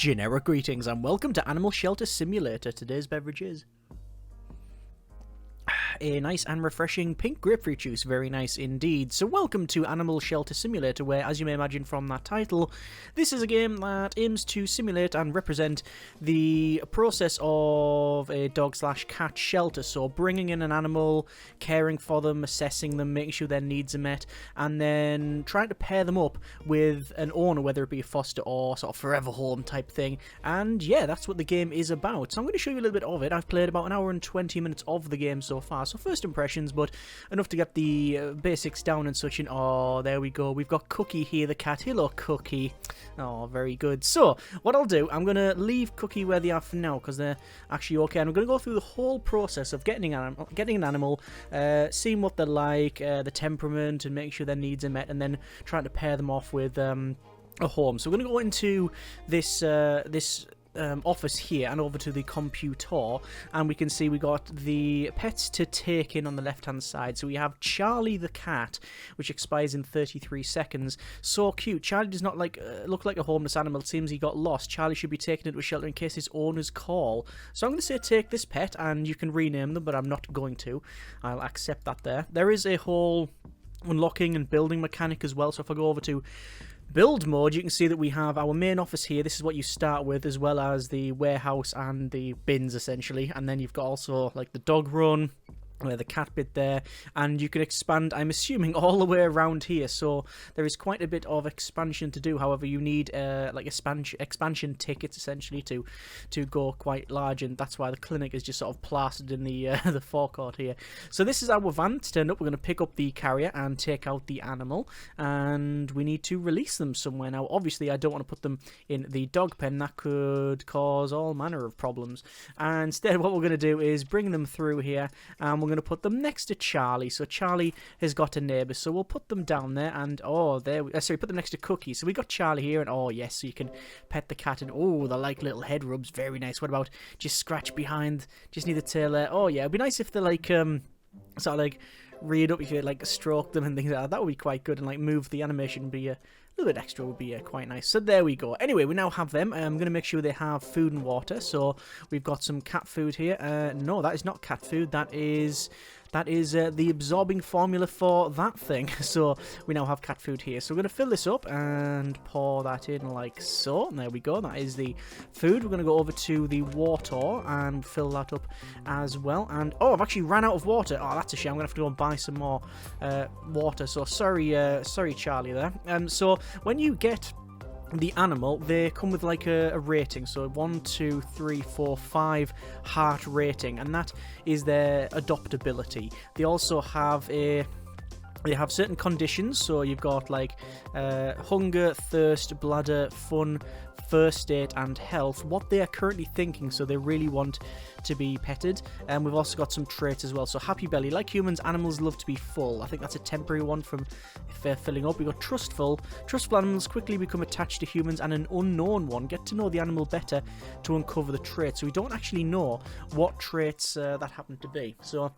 Generic greetings and welcome to Animal Shelter Simulator. Today's beverage is a nice and refreshing pink grapefruit juice. Very nice indeed. So welcome to Animal Shelter Simulator, where, as you may imagine from that title, this is a game that aims to simulate and represent the process of a dog/cat shelter. So bringing in an animal, caring for them, assessing them, making sure their needs are met, and then trying to pair them up with an owner, whether it be a foster or sort of forever home type thing. And yeah, that's what the game is about. So I'm going to show you a little bit of it. I've played about an hour and 20 minutes of the game so far. So first impressions, but enough to get the basics down and such. And oh, there we go. We've got Cookie here, the cat. Hello, Cookie. Oh, very good. So what I'll do, I'm going to leave Cookie where they are for now because they're actually okay. And I'm going to go through the whole process of getting an animal, seeing what they're like, the temperament, and making sure their needs are met, and then trying to pair them off with a home. So we're going to go into this office here and over to the computer, and we can see we got the pets to take in on the left hand side. So we have Charlie the cat, which expires in 33 seconds. So cute. Charlie does not look like a homeless animal. It seems he got lost. Charlie should be taken into a shelter in case his owners call. So I'm going to say take this pet, and you can rename them, but I'm not going to. I'll accept that there. There is a whole unlocking and building mechanic as well. So if I go over to build mode, you can see that we have our main office here. This is what you start with, as well as the warehouse and the bins essentially, and then you've got also like the dog run, the cat bit there, and you can expand, I'm assuming, all the way around here. So there is quite a bit of expansion to do. However, you need like expansion tickets essentially to go quite large, and that's why the clinic is just sort of plastered in the the forecourt here. So this is our van. It's turned up. We're going to pick up the carrier and take out the animal, and we need to release them somewhere. Now obviously I don't want to put them in the dog pen. That could cause all manner of problems, and instead what we're going to do is bring them through here, and we're going to put them next to Charlie. So Charlie has got a neighbour, so we'll put them down there, and oh, there we sorry, put them next to Cookie. So we got Charlie here, and oh yes, so you can pet the cat, and oh, they like little head rubs. Very nice. What about just scratch behind, just near the tail there? Oh yeah, it'd be nice if they're like sort of like reared up, if you like stroke them and things like that. That would be quite good, and like move the animation would be a little bit extra, would be quite nice. So there we go. Anyway, we now have them. I'm going to make sure they have food and water. So we've got some cat food here. No, that is not cat food. That is the absorbing formula for that thing. So we now have cat food here. So we're going to fill this up and pour that in like so. And there we go. That is the food. We're going to go over to the water and fill that up as well. And oh, I've actually ran out of water. Oh, that's a shame. I'm going to have to go and buy some more water. So sorry Charlie there. So when you get the animal, they come with like a rating. So 1, 2, 3, 4, 5 heart rating, and that is their adoptability. They also have certain conditions. So you've got like hunger, thirst, bladder, fun, first state, and health, what they are currently thinking. So they really want to be petted. And we've also got some traits as well. So happy belly, like humans, animals love to be full. I think that's a temporary one from if they're filling up. We've got trustful animals quickly become attached to humans, and an unknown one, get to know the animal better to uncover the traits. So we don't actually know what traits that happen to be. So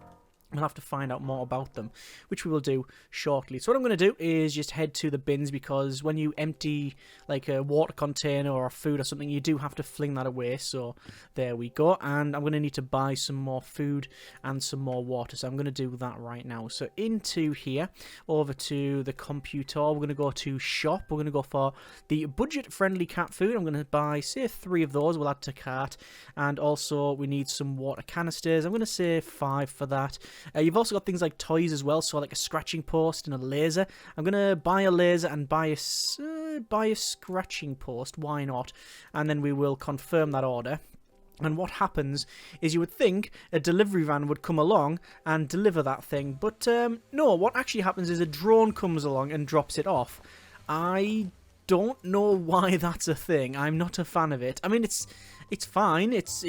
we'll have to find out more about them, which we will do shortly. So what I'm going to do is just head to the bins, because when you empty like a water container or food or something, you do have to fling that away. So there we go. And I'm going to need to buy some more food and some more water. So I'm going to do that right now. So into here, over to the computer, we're going to go to shop. We're going to go for the budget-friendly cat food. I'm going to buy, say, 3 of those. We'll add to cart. And also we need some water canisters. I'm going to say 5 for that. You've also got things like toys as well, so like a scratching post and a laser. I'm going to buy a laser and buy a scratching post. Why not? And then we will confirm that order. And what happens is, you would think a delivery van would come along and deliver that thing. But no, what actually happens is a drone comes along and drops it off. I don't know why that's a thing. I'm not a fan of it. I mean, it's fine. It's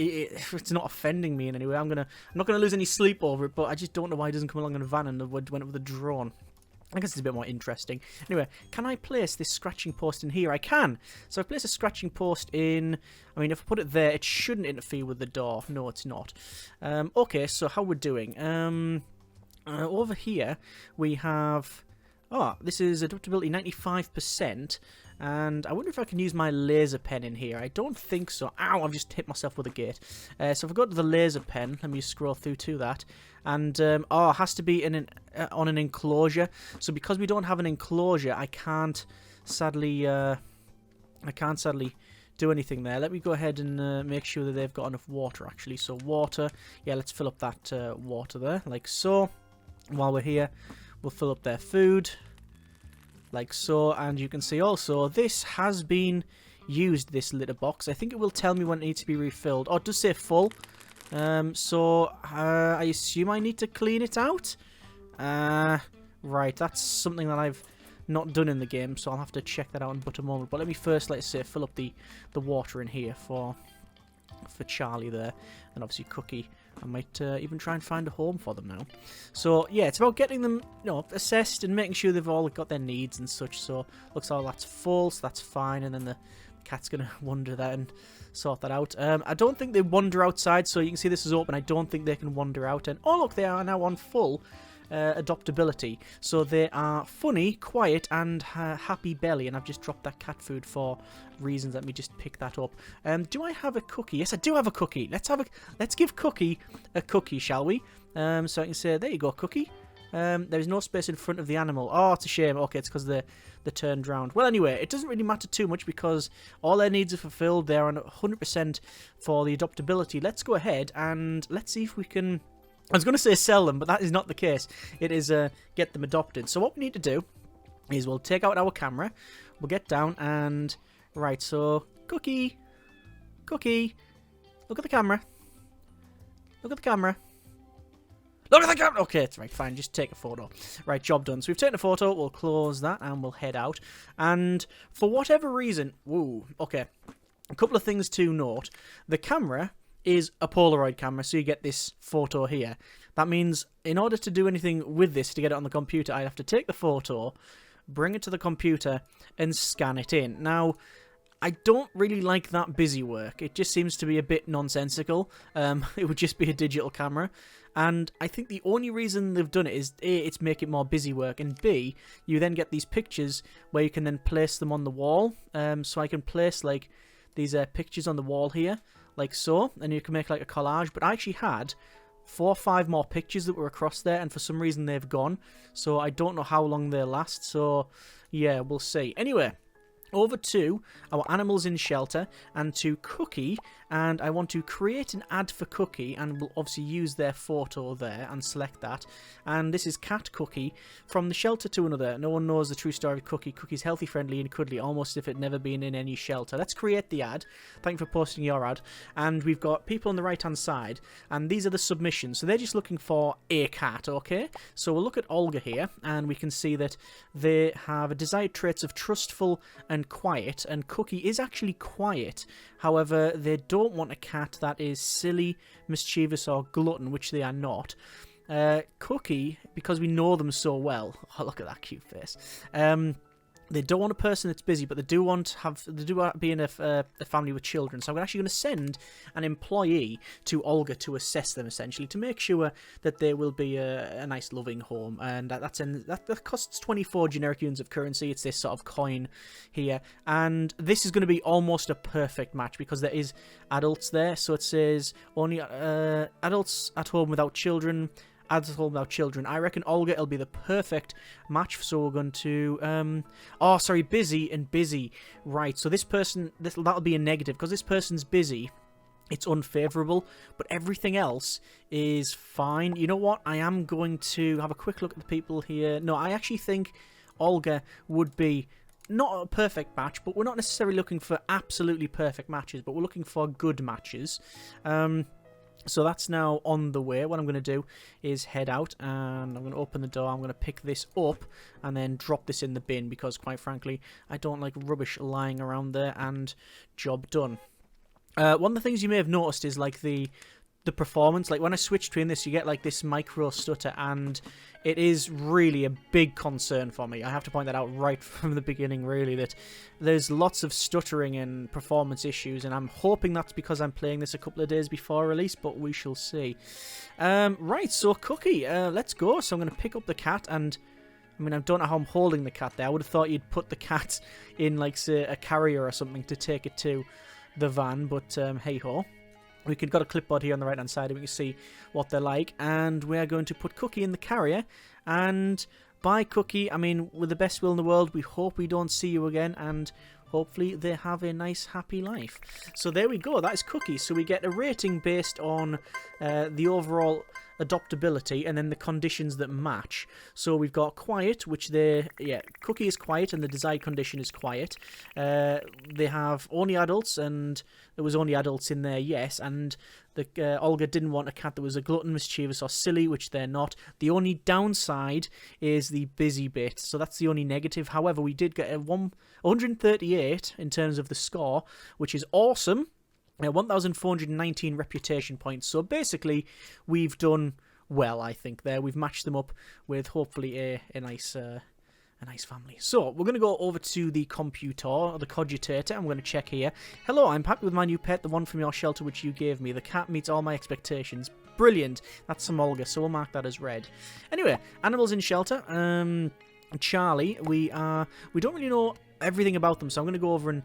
not offending me in any way. I'm not gonna lose any sleep over it, but I just don't know why it doesn't come along in a van and went up with a drone. I guess it's a bit more interesting. Anyway, can I place this scratching post in here? I can. So I place a scratching post in. I mean, if I put it there, it shouldn't interfere with the door. No, it's not. Okay, so how we're doing? Over here we have. Oh, this is adaptability 95%. And I wonder if I can use my laser pen in here. I don't think so. Ow, I've just hit myself with a gate. So if I go to the laser pen, let me just scroll through to that. And, oh, it has to be in on an enclosure. So because we don't have an enclosure, I can't sadly do anything there. Let me go ahead and make sure that they've got enough water, actually. So water, yeah, let's fill up that water there, like so. While we're here, we'll fill up their food, like so. And you can see also, this has been used, this litter box. I think it will tell me when it needs to be refilled. Oh, it does say full. So I assume I need to clean it out. Right, that's something that I've not done in the game, so I'll have to check that out in but a moment. But let me first, let's say, fill up the water in here for Charlie there, and obviously Cookie. I might even try and find a home for them now. So yeah, it's about getting them, you know, assessed and making sure they've all got their needs and such. So looks like that's full, so that's fine. And then the cat's gonna wander there and sort that out. I don't think they wander outside, so you can see this is open. I don't think they can wander out. And oh look, they are now on full adoptability, so they are funny, quiet, and happy belly. And I've just dropped that cat food for reasons. Let me just pick that up. Do I have a cookie? Yes, I do have a cookie. Let's give Cookie a cookie, shall we? So I can say, there you go, Cookie. There's no space in front of the animal. Oh, it's a shame. Okay, it's because they're turned round. Well, anyway, it doesn't really matter too much because all their needs are fulfilled. They're on 100% for the adoptability. Let's go ahead and let's see if we can... I was going to say sell them, but that is not the case. It is get them adopted. So what we need to do is we'll take out our camera. We'll get down and... Right, so... Cookie! Cookie! Look at the camera. Look at the camera. Look at the camera! Okay, it's right, fine. Just take a photo. Right, job done. So we've taken a photo. We'll close that and we'll head out. And for whatever reason... Woo, okay. A couple of things to note. The camera is a Polaroid camera, so you get this photo here. That means in order to do anything with this, to get it on the computer, I have to take the photo, bring it to the computer, and scan it in. Now, I don't really like that busy work. It just seems to be a bit nonsensical. It would just be a digital camera. And I think the only reason they've done it is, A, it's make it more busy work, and B, you then get these pictures where you can then place them on the wall. So I can place, like, these pictures on the wall here, like so, and you can make like a collage. But I actually had 4 or 5 more pictures that were across there, and for some reason they've gone, so I don't know how long they'll last. So yeah, we'll see. Anyway, over to our animals in shelter and to Cookie, and I want to create an ad for Cookie, and we'll obviously use their photo there and select that. And this is Cat Cookie, from the shelter to another. No one knows the true story of Cookie. Cookie's healthy, friendly, and cuddly, almost as if it never been in any shelter. Let's create the ad. Thank you for posting your ad. And we've got people on the right hand side, and these are the submissions. So they're just looking for a cat, okay? So we'll look at Olga here, and we can see that they have desired traits of trustful and quiet, and Cookie is actually quiet. However, they don't want a cat that is silly, mischievous, or glutton, which they are not. Cookie, because we know them so well, oh, look at that cute face. They don't want a person that's busy, but they do want be in a family with children. So I'm actually going to send an employee to Olga to assess them, essentially, to make sure that they will be a nice, loving home. And that costs 24 generic units of currency. It's this sort of coin here, and this is going to be almost a perfect match because there is adults there. So it says only adults at home without children. Adults at home without children. I reckon Olga will be the perfect match. So we're going to oh, sorry, busy and busy. Right, so this person, that'll be a negative because this person's busy. It's unfavourable, but everything else is fine. You know what? I am going to have a quick look at the people here. No, I actually think Olga would be not a perfect match, but we're not necessarily looking for absolutely perfect matches, but we're looking for good matches. So that's now on the way. What I'm going to do is head out, and I'm going to open the door. I'm going to pick this up and then drop this in the bin because, quite frankly, I don't like rubbish lying around there, and job done. One of the things you may have noticed is like the performance. Like when I switch between this, you get like this micro stutter, and it is really a big concern for me. I have to point that out right from the beginning, really, that there's lots of stuttering and performance issues, and I'm hoping that's because I'm playing this a couple of days before release, but we shall see. Right, so Cookie, let's go. So I'm going to pick up the cat, and I mean, I don't know how I'm holding the cat there. I would have thought you'd put the cat in, like, say, a carrier or something to take it to the van, but hey-ho. We could got a clipboard here on the right-hand side, and we can see what they're like. And we're going to put Cookie in the carrier. And by Cookie, I mean, with the best will in the world, we hope we don't see you again, and hopefully they have a nice, happy life. So there we go. That is Cookie. So we get a rating based on the overall adoptability and then the conditions that match. So we've got quiet, which Cookie is quiet and the desired condition is quiet. They have only adults, and there was only adults in there, yes, and Olga didn't want a cat that was a glutton, mischievous or silly, which they're not. The only downside is the busy bit, so that's the only negative. However, we did get a 138 in terms of the score, which is awesome. 1,419 reputation points. So basically, we've done well, I think. There, we've matched them up with hopefully a nice family. So we're going to go over to the computer, or the cogitator. I'm going to check here. Hello, I'm happy with my new pet, the one from your shelter which you gave me. The cat meets all my expectations. Brilliant. That's some Olga, so we'll mark that as red. Anyway, animals in shelter. Charlie, we don't really know everything about them, so I'm going to go over and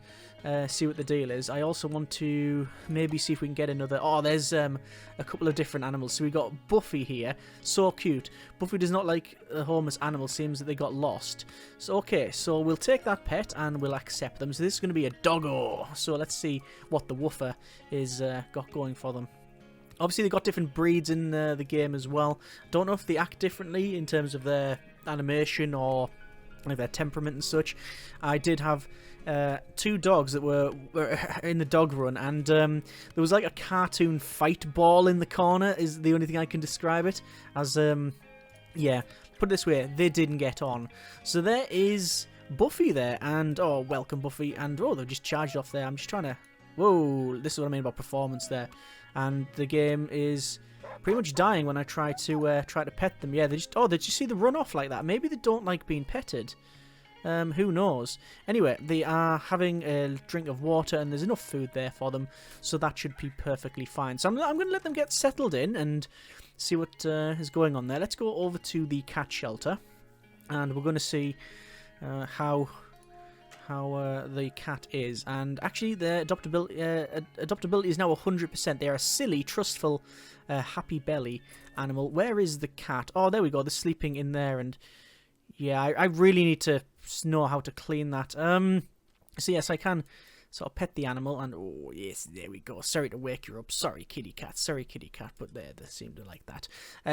see what the deal is. I also want to maybe see if we can get another... Oh, there's a couple of different animals. So we got Buffy here. So cute. Buffy does not like a homeless animal. Seems that they got lost. So, okay, so we'll take that pet and we'll accept them. So this is going to be a doggo. So let's see what the woofer is got going for them. Obviously, they've got different breeds in the game as well. Don't know if they act differently in terms of their animation or their temperament and such. I did have two dogs that were in the dog run, and there was like a cartoon fight ball in the corner, is the only thing I can describe it as. Yeah, put it this way, they didn't get on. So there is Buffy there, and oh, welcome Buffy, and oh, they've just charged off there. I'm just trying to... Whoa, this is what I mean about performance there. And the game is pretty much dying when I try to pet them. Yeah, they just... Oh, did you see the run off like that? Maybe they don't like being petted. Who knows? Anyway, they are having a drink of water, and there's enough food there for them, so that should be perfectly fine. So I'm going to let them get settled in and see what is going on there. Let's go over to the cat shelter, and we're going to see how the cat is. And actually, their adoptability is now 100%. They are a silly, trustful, happy belly animal. Where is the cat? Oh, there we go. They're sleeping in there, and yeah, I really need to know how to clean that. So yes, I can sort of pet the animal, and oh yes, there we go. Sorry to wake you up. Sorry, kitty cat. Sorry, kitty cat. But they seem to like that.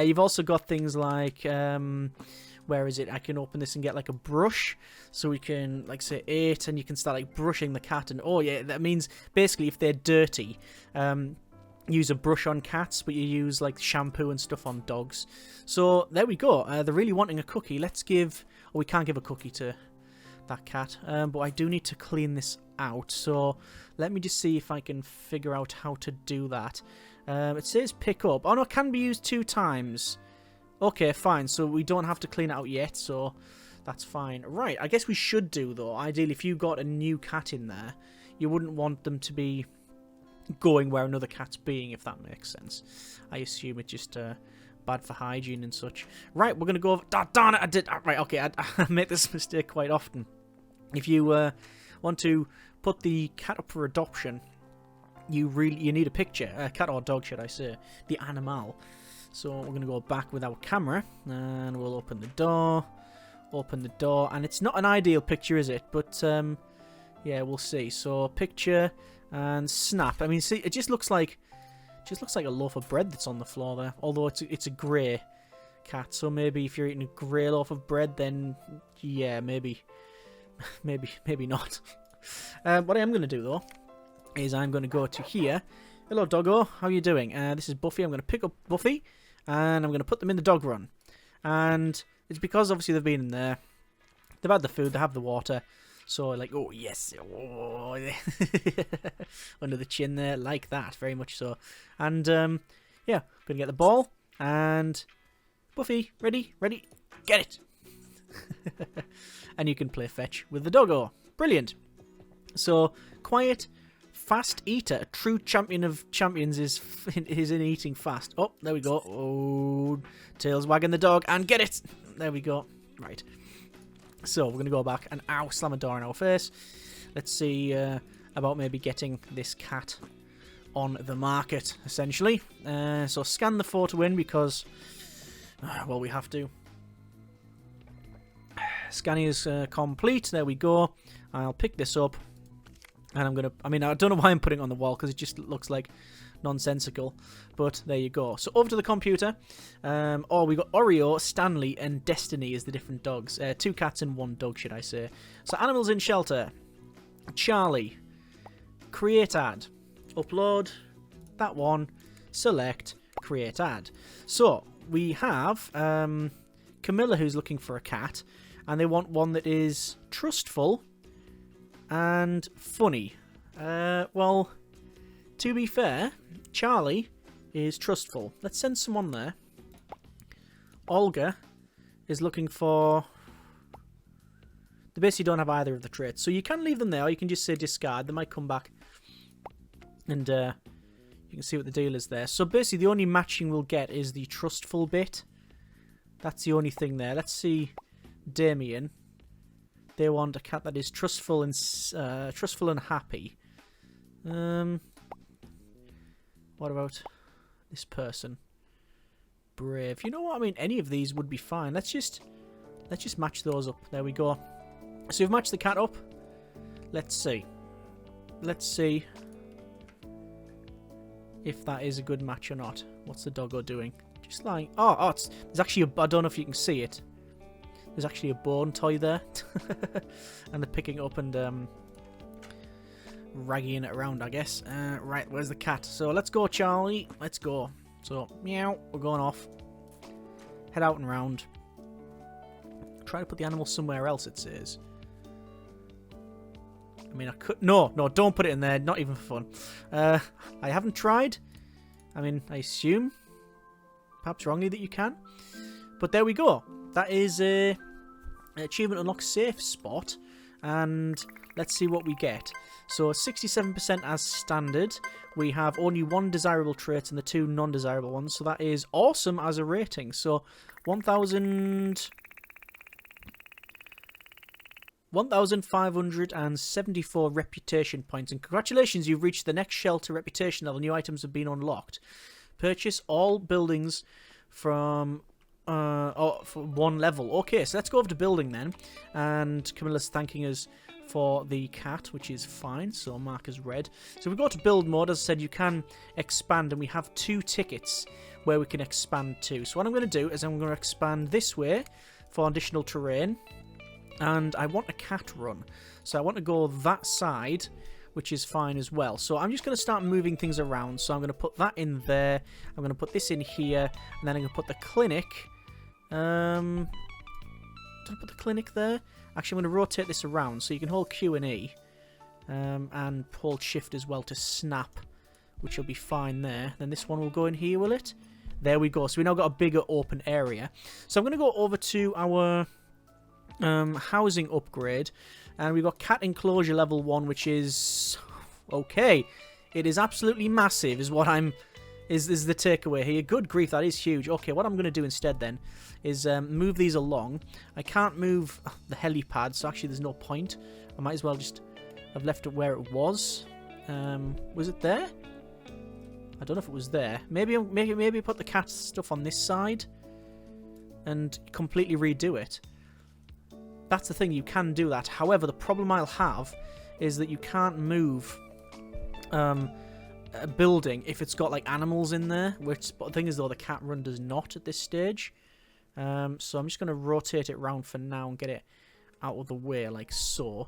You've also got things like where is it? I can open this and get like a brush, so we can like say 8, and you can start like brushing the cat. And oh yeah, that means basically if they're dirty, use a brush on cats, but you use like shampoo and stuff on dogs. So there we go. They're really wanting a cookie. Let's give... Oh, we can't give a cookie to that cat, but I do need to clean this out. So let me just see if I can figure out how to do that. It says pick up. Oh no, it can be used 2 times. Okay, fine. So we don't have to clean it out yet, so that's fine. Right, I guess we should do, though. Ideally, if you got a new cat in there, you wouldn't want them to be going where another cat's being, if that makes sense. I assume it's just bad for hygiene and such. Right, we're going to go over... Oh, darn it, I did... Right, okay, I make this mistake quite often. If you want to put the cat up for adoption, you need a picture. Cat or dog, should I say. The animal. So we're going to go back with our camera, and we'll open the door. Open the door, and it's not an ideal picture, is it? But, yeah, we'll see. So, picture... and snap. I mean, see, it just looks like a loaf of bread that's on the floor there. Although it's a grey cat, so maybe if you're eating a grey loaf of bread, then yeah, maybe not. What I am going to do though is I'm going to go to here. Hello, doggo. How are you doing? This is Buffy. I'm going to pick up Buffy, and I'm going to put them in the dog run. And it's because obviously they've been in there. They've had the food. They have the water. So, like, oh, yes. Oh. Under the chin there, like that, very much so. And, yeah, going to get the ball. And, Buffy, ready, get it. And you can play fetch with the doggo. Brilliant. So, quiet, fast eater. A true champion of champions is in eating fast. Oh, there we go. Oh, tails wagging the dog. And get it. There we go. Right. So we're going to go back and ow, slam a door in our face. Let's see about maybe getting this cat on the market, essentially. So scan the photo in because, well, we have to. Scanning is complete. There we go. I'll pick this up. And I'm going to... I mean, I don't know why I'm putting it on the wall because it just looks like nonsensical. But there you go. So over to the computer. Oh, we got Oreo, Stanley, and Destiny as the different dogs. 2 cats and 1 dog, should I say. So animals in shelter. Charlie. Create ad. Upload. That one. Select. Create ad. So we have Camilla who's looking for a cat. And they want one that is trustful and funny. Well, to be fair, Charlie is trustful. Let's send someone there. Olga is looking for... They basically don't have either of the traits. So you can leave them there, or you can just say discard. They might come back. And you can see what the deal is there. So basically the only matching we'll get is the trustful bit. That's the only thing there. Let's see Damien. They want a cat that is trustful and happy. What about this person? Brave. You know what? I mean, any of these would be fine. Let's just match those up. There we go. So we've matched the cat up. Let's see. Let's see if that is a good match or not. What's the doggo doing? Just lying. Oh, there's actually a... I don't know if you can see it. There's actually a bone toy there. And they're picking it up and ragging it around, I guess. Right, where's the cat? So let's go, Charlie. Let's go. So, meow, we're going off. Head out and round. Try to put the animal somewhere else, it says. I mean, I could... No, don't put it in there. Not even for fun. I haven't tried. I mean, I assume, perhaps wrongly, that you can. But there we go. That is a achievement unlock safe spot, and let's see what we get. So 67% as standard. We have only 1 desirable trait and the 2 non-desirable ones, so that is awesome as a rating. So 1,574 reputation points, and congratulations, you've reached the next shelter reputation level. New items have been unlocked. Purchase all buildings from... for 1 level. Okay, so let's go over to building then. And Camilla's thanking us for the cat, which is fine. So mark as red. So we go to build mode. As I said, you can expand, and we have 2 tickets where we can expand to. So what I'm going to do is I'm going to expand this way for additional terrain. And I want a cat run. So I want to go that side, which is fine as well. So I'm just going to start moving things around. So I'm going to put that in there. I'm going to put this in here. And then I'm going to put the clinic... did I put the clinic there? Actually, I'm going to rotate this around so you can hold Q and E and hold Shift as well to snap, which will be fine there. Then this one will go in here, will it? There we go. So we now got a bigger open area. So I'm going to go over to our housing upgrade, and we've got cat enclosure level 1, which is okay. It is absolutely massive, is what I'm... Is the takeaway here. Good grief, that is huge. Okay, what I'm going to do instead then is move these along. I can't move the helipad, so actually there's no point. I might as well just have left it where it was. Was it there? I don't know if it was there. Maybe put the cat stuff on this side and completely redo it. That's the thing, you can do that. However, the problem I'll have is that you can't move... a building if it's got like animals in there, which the thing is though the cat run does not at this stage. So I'm just going to rotate it around for now and get it out of the way like so.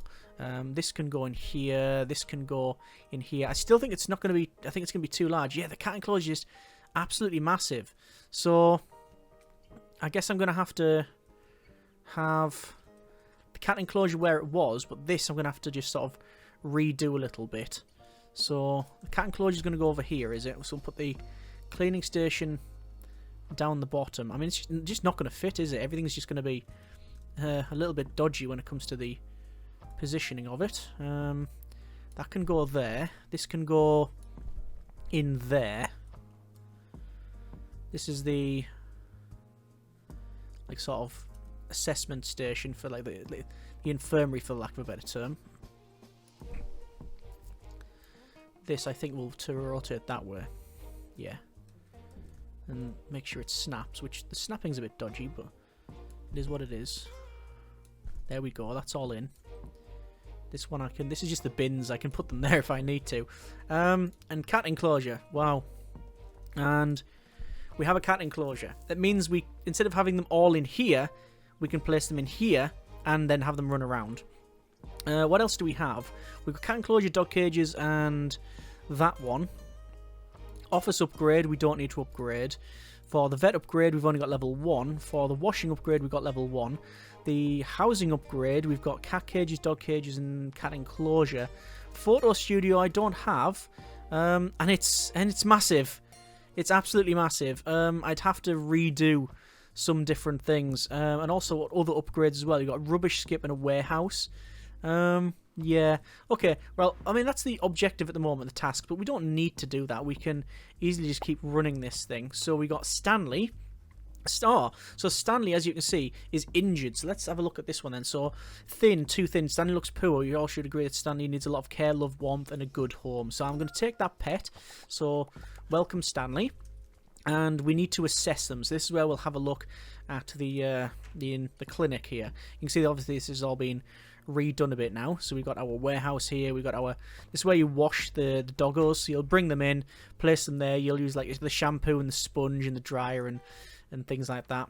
This can go in here, this can go in here. I still think it's not going to be, I think it's going to be too large. Yeah, the cat enclosure is absolutely massive. So I guess I'm going to have the cat enclosure where it was, but this I'm going to have to just sort of redo a little bit. So the cat enclosure is going to go over here, is it? So we'll put the cleaning station down the bottom. I mean, it's just not going to fit, is it? Everything's just going to be a little bit dodgy when it comes to the positioning of it. That can go there. This can go in there. This is the like sort of assessment station for like the infirmary, for lack of a better term. This I think will rotate that way. Yeah. And make sure it snaps, which the snapping's a bit dodgy, but it is what it is. There we go, that's all in. This one this is just the bins, I can put them there if I need to. And cat enclosure, wow. And we have a cat enclosure. That means we, instead of having them all in here, we can place them in here and then have them run around. What else do we have? We've got cat enclosure, dog cages, and that one. Office upgrade, we don't need to upgrade. For the vet upgrade, we've only got level 1. For the washing upgrade, we've got level 1. The housing upgrade, we've got cat cages, dog cages, and cat enclosure. Photo studio, I don't have, and it's massive. It's absolutely massive. I'd have to redo some different things, and also other upgrades as well. You've got a rubbish skip and a warehouse. Yeah, okay, well, I mean, that's the objective at the moment, the task, but we don't need to do that. We can easily just keep running this thing. So we got Stanley. So Stanley, as you can see, is injured. So let's have a look at this one then. So thin, too thin. Stanley looks poor. You all should agree that Stanley needs a lot of care, love, warmth, and a good home. So I'm going to take that pet. So welcome, Stanley. And we need to assess them. So this is where we'll have a look at the clinic here. You can see that obviously this has all been redone a bit now. So we've got our warehouse here. We've got this is where you wash the doggos. So you'll bring them in, place them there. You'll use like the shampoo and the sponge and the dryer and things like that.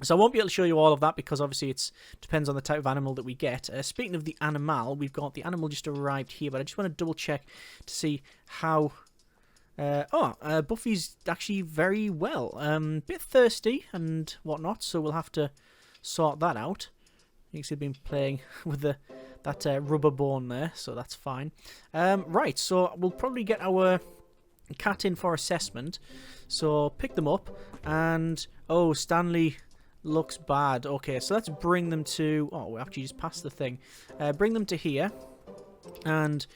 So I won't be able to show you all of that because obviously it depends on the type of animal that we get. Speaking of the animal, we've got the animal just arrived here, but I just want to double check to see how... Buffy's actually very well. Bit thirsty and whatnot, so we'll have to sort that out. You can see they've been playing with that rubber bone there, so that's fine. Right, so we'll probably get our cat in for assessment. So pick them up, and oh, Stanley looks bad. Okay, so let's bring them to... Oh, we actually just passed the thing. Bring them to here, and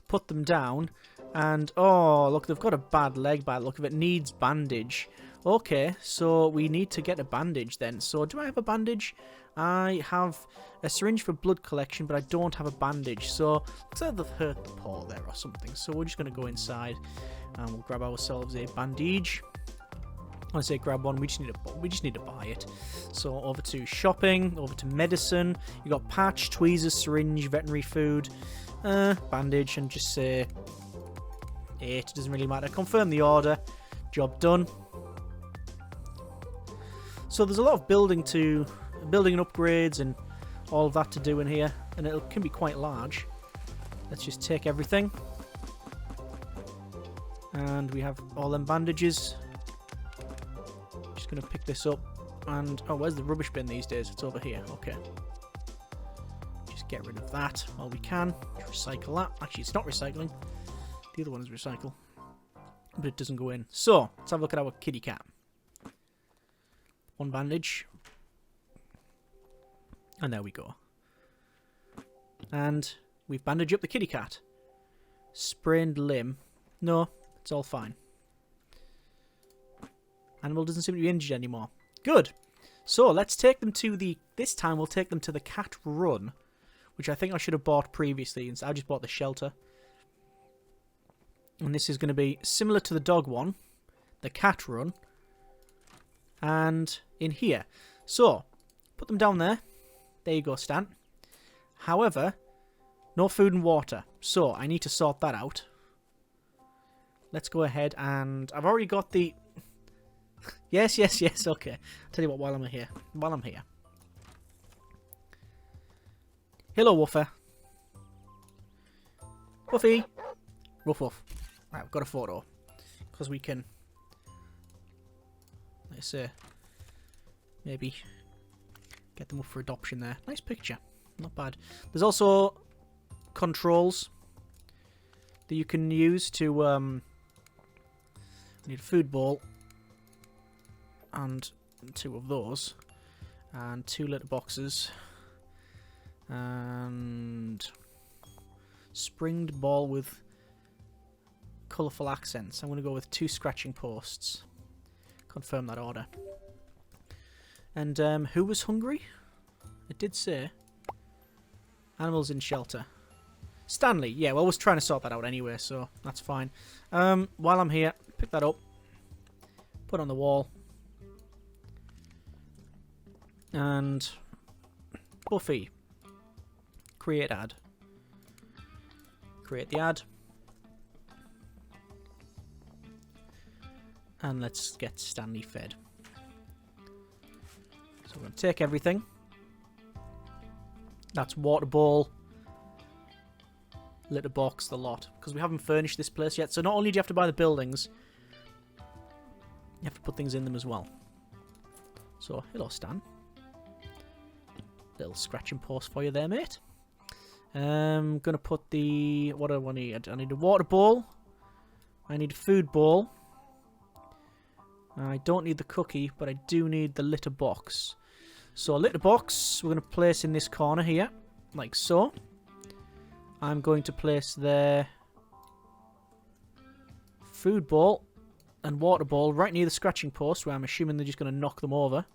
put them down. And oh, look, they've got a bad leg by the look of it. Needs bandage. Okay, so we need to get a bandage then. So do I have a bandage? I have a syringe for blood collection, but I don't have a bandage. So looks like they've hurt the paw there or something. So we're just going to go inside and we'll grab ourselves a bandage. When I say grab one, we just need to buy it. So over to shopping, over to medicine. You got patch, tweezers, syringe, veterinary food, bandage, and just say 8. Doesn't really matter. Confirm the order. Job done. So there's a lot of building and upgrades and all of that to do in here, and it can be quite large. Let's just take everything, and we have all them bandages. Just gonna pick this up, and oh, where's the rubbish bin these days? It's over here. Okay, just get rid of that while we can. Recycle that. Actually, it's not recycling. The other one is recycle, but it doesn't go in. So let's have a look at our kitty cat. One bandage. And there we go. And we've bandaged up the kitty cat. Sprained limb. No, it's all fine. Animal doesn't seem to be injured anymore. Good. So let's take them to this time we'll take them to the cat run, which I think I should have bought previously. I just bought the shelter. And this is going to be similar to the dog one, the cat run, and in here. So, put them down there. There you go, Stan. However, no food and water. So, I need to sort that out. Let's go ahead and... I've already got the... yes, okay. I'll tell you what, while I'm here. Hello, Woofer. Woofy. Woof woof. Right, I've got a photo. Because we can... Let's maybe get them up for adoption there. Nice picture. Not bad. There's also controls that you can use to... need a food bowl. And 2 of those. And 2 litter boxes. And... springed ball with colourful accents. I'm going to go with 2 scratching posts. Confirm that order. And who was hungry? It did say animals in shelter. Stanley. Yeah, well, I was trying to sort that out anyway, so that's fine. While I'm here, pick that up. Put it on the wall. And Buffy. Create ad. Create the ad. And let's get Stanley fed. So we're going to take everything. That's water bowl, litter box, the lot. Because we haven't furnished this place yet. So not only do you have to buy the buildings, you have to put things in them as well. So, hello Stan. Little scratching post for you there, mate. Gonna put the... what do I need? I need a water bowl. I need a food bowl. I don't need the cookie, but I do need the litter box. So a litter box we're going to place in this corner here, like so. I'm going to place the food bowl and water bowl right near the scratching post, where I'm assuming they're just going to knock them over.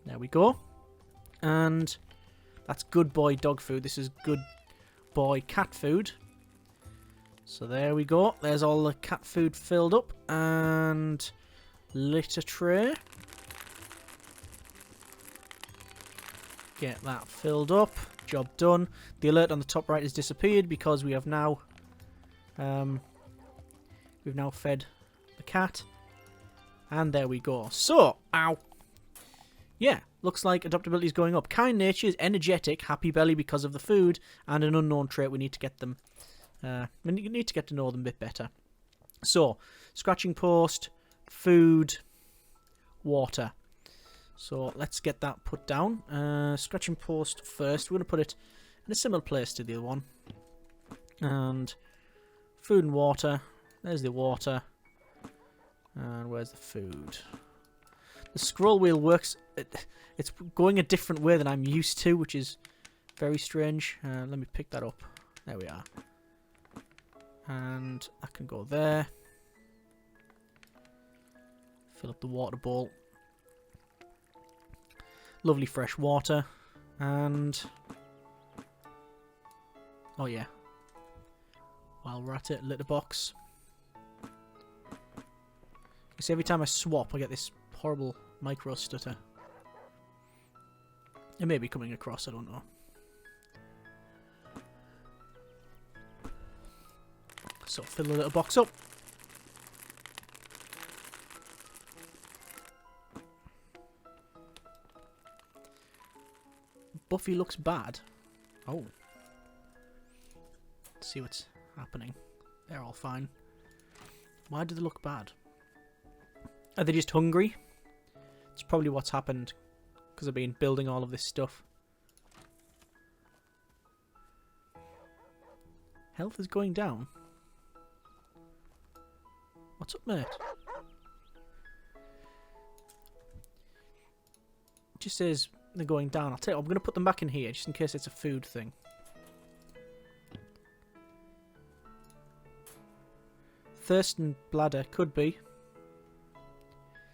There we go. And that's good boy dog food. This is good boy cat food. So there we go. There's all the cat food filled up. And litter tray. Get that filled up. Job done. The alert on the top right has disappeared because we have now fed the cat. And there we go. So, ow. Yeah, looks like adaptability is going up. Kind nature is energetic, happy belly because of the food, and an unknown trait. We need to get them. We need to get to know them a bit better. So, scratching post, food, water. So let's get that put down. Scratching post first. We're going to put it in a similar place to the other one. And food and water. There's the water. And where's the food? The scroll wheel works. It's going a different way than I'm used to, which is very strange. Let me pick that up. There we are. And I can go there. Fill up the water bowl. Lovely fresh water. And... oh yeah. While we're at it, litter box. You see, every time I swap, I get this horrible micro stutter. It may be coming across, I don't know. So fill the litter box up. Buffy looks bad. Oh. Let's see what's happening. They're all fine. Why do they look bad? Are they just hungry? It's probably what's happened because I've been building all of this stuff. Health is going down. What's up, mate? It just says they're going down. I'll tell you, I'm going to put them back in here just in case it's a food thing. Thirst and bladder could be.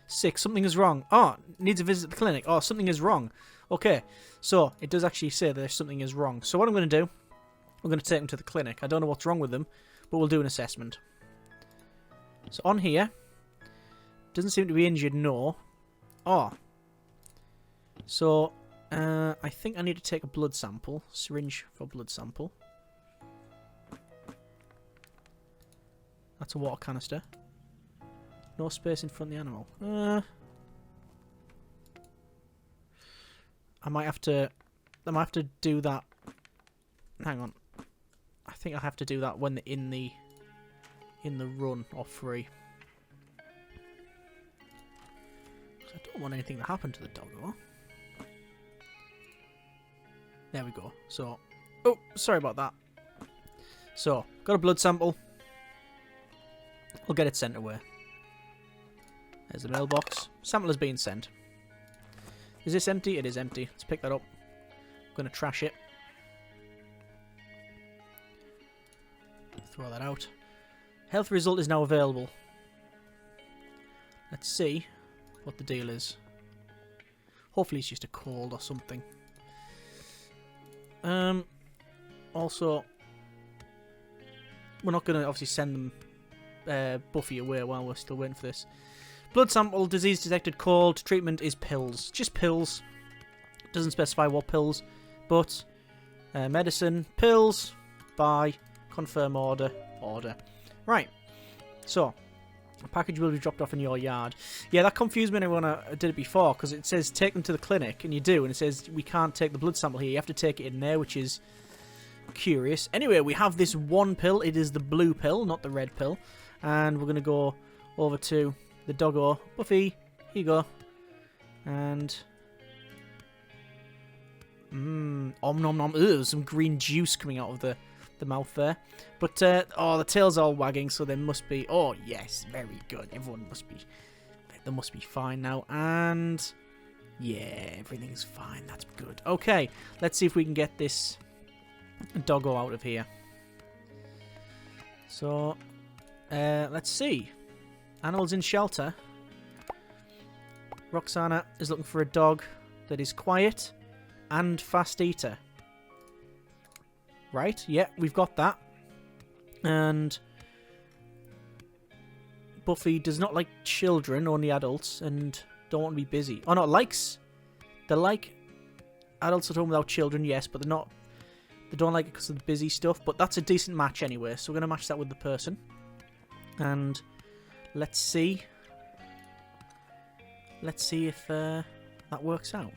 Sick. Something is wrong. Oh, needs a visit to the clinic. Oh, something is wrong. Okay, so it does actually say that something is wrong. So what I'm going to do, we're going to take them to the clinic. I don't know what's wrong with them, but we'll do an assessment. So on here, doesn't seem to be injured, no. Oh. So, I think I need to take a blood sample. Syringe for blood sample. That's a water canister. No space in front of the animal. I might have to do that. Hang on. I think I have to do that when they're in the run or free. I don't want anything to happen to the dog, though. There we go. So, oh, sorry about that. So, got a blood sample. We'll get it sent away. There's the mailbox. Sample has been sent. Is this empty? It is empty. Let's pick that up. I'm going to trash it. Throw that out. Health result is now available. Let's see what the deal is. Hopefully it's just a cold or something. Also, we're not going to obviously send them Buffy away while we're still waiting for this. Blood sample, disease detected, cold. Treatment is pills. Just pills. Doesn't specify what pills, but medicine, pills, buy, confirm order, order. Right, so a package will be dropped off in your yard. Yeah, that confused me when I did it before, because it says take them to the clinic, and you do, and it says we can't take the blood sample here. You have to take it in there, which is curious. Anyway, we have this one pill. It is the blue pill, not the red pill. And we're going to go over to the doggo. Buffy, here you go. And om nom nom. Ugh, some green juice coming out of the mouth there. But oh, the tail's all wagging, so there must be. Oh yes, very good. Everyone must be. They must be fine now. And yeah, everything's fine. That's good. Okay, let's see if we can get this doggo out of here. So let's see. Animals in shelter. Roxana is looking for a dog that is quiet and fast eater. Right, yeah, we've got that. And Buffy does not like children, only adults, and don't want to be busy. Oh no, they like adults at home without children, yes, but they don't like it because of the busy stuff, but that's a decent match anyway, so we're going to match that with the person. And let's see if that works out.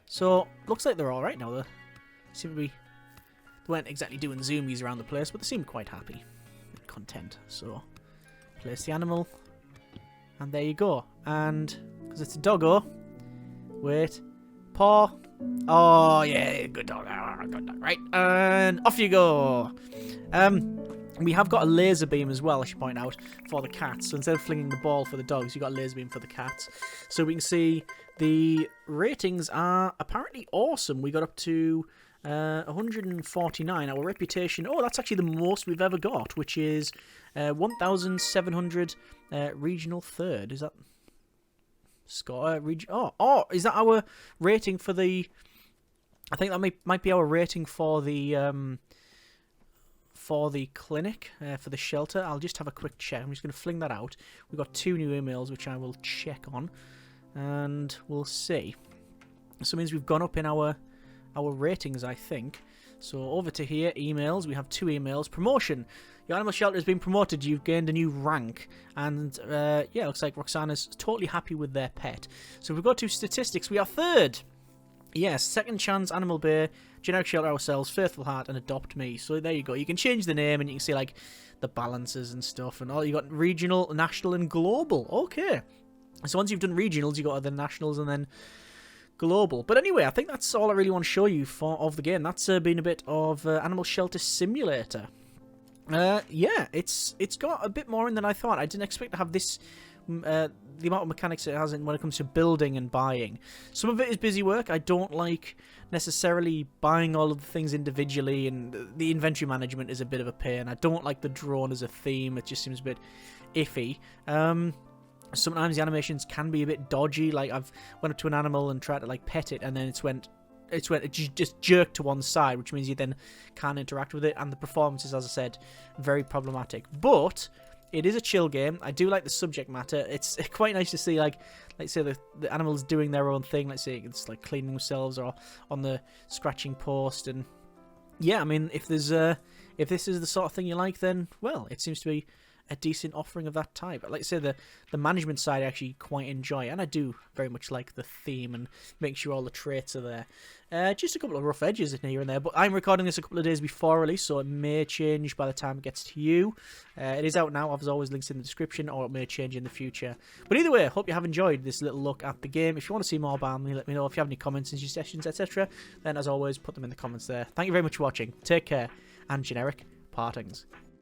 So, looks like they're alright now. They seem to be... They weren't exactly doing zoomies around the place, but they seemed quite happy and content. So, place the animal, and there you go. And, because it's a doggo, wait, paw. Oh, yeah, good dog. Good dog. Right, and off you go. We have got a laser beam as well, I should point out, for the cats. So instead of flinging the ball for the dogs, you've got a laser beam for the cats. So we can see the ratings are apparently awesome. We got up to 149. Our reputation, oh, that's actually the most we've ever got, which is 1,700 regional third. Is that score? Oh, is that our rating for the... I think that might be our rating for the clinic, for the shelter. I'll just have a quick check. I'm just going to fling that out. We've got 2 new emails, which I will check on, and we'll see. So it means we've gone up in our ratings, I think. So over to here, emails. We have 2 emails. Promotion. Your animal shelter has been promoted. You've gained a new rank. And yeah, looks like Roxana's totally happy with their pet. So if we go to statistics, we are 3rd. Yes, Second Chance, Animal Bay, Generic Shelter Ourselves, Faithful Heart, and Adopt Me. So there you go. You can change the name and you can see like the balances and stuff and all. You got regional, national, and global. Okay. So once you've done regionals, you got the nationals and then global. But anyway, I think that's all I really want to show you of the game. That's been a bit of Animal Shelter Simulator. Yeah, it's got a bit more in than I thought. I didn't expect to have this. The amount of mechanics it has in when it comes to building and buying. Some of it is busy work. I don't like necessarily buying all of the things individually, and the inventory management is a bit of a pain. I don't like the drone as a theme. It just seems a bit iffy. Sometimes the animations can be a bit dodgy. Like I've went up to an animal and tried to like pet it, and then it just jerked to one side, which means you then can't interact with it, and the performance is, as I said, very problematic. But it is a chill game. I do like the subject matter. It's quite nice to see, like say the animals doing their own thing. Let's say it's like cleaning themselves or on the scratching post. And yeah, I mean, if this is the sort of thing you like, then well, it seems to be a decent offering of that type. Like I say, the management side I actually quite enjoy, and I do very much like the theme and make sure all the traits are there. Just a couple of rough edges in here and there, but I'm recording this a couple of days before release, so it may change by the time it gets to you. It is out now, as always, links in the description, or it may change in the future. But either way, I hope you have enjoyed this little look at the game. If you want to see more about me, let me know. If you have any comments and suggestions, etc., then as always, put them in the comments there. Thank you very much for watching. Take care, and generic partings.